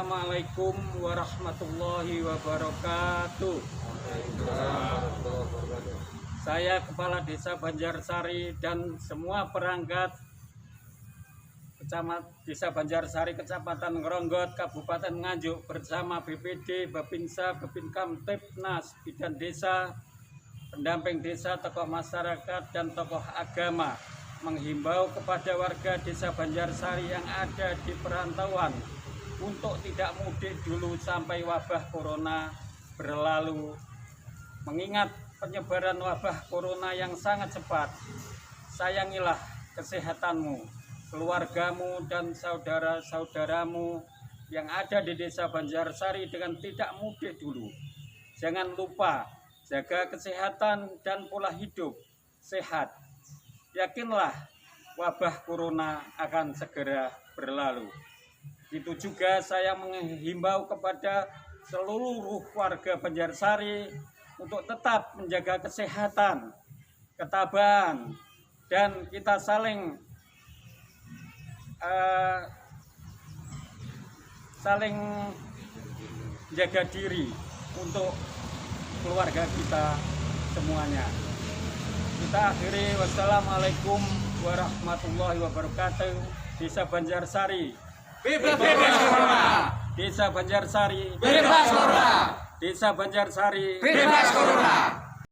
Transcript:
Assalamualaikum warahmatullahi wabarakatuh. Saya Kepala Desa Banjarsari dan semua perangkat Desa Banjarsari, Kecamatan Ngeronggot, Kabupaten Nganjuk bersama BPD, Babinsa, Babinkamtib, Tipnas, Bidan Desa, pendamping desa, tokoh masyarakat, dan tokoh agama menghimbau kepada warga Desa Banjarsari yang ada di perantauan untuk tidak mudik dulu sampai wabah corona berlalu. Mengingat penyebaran wabah corona yang sangat cepat, sayangilah kesehatanmu, keluargamu, dan saudara-saudaramu yang ada di Desa Banjarsari dengan tidak mudik dulu. Jangan lupa jaga kesehatan dan pola hidup sehat. Yakinlah wabah corona akan segera berlalu. Itu juga saya menghimbau kepada seluruh warga Banjarsari untuk tetap menjaga kesehatan, ketabahan, dan kita saling jaga diri untuk keluarga kita semuanya. Kita akhiri, wassalamualaikum warahmatullahi wabarakatuh. Desa Banjarsari bebas corona. Desa Banjarsari Bebas corona. Desa Banjarsari Bebas corona.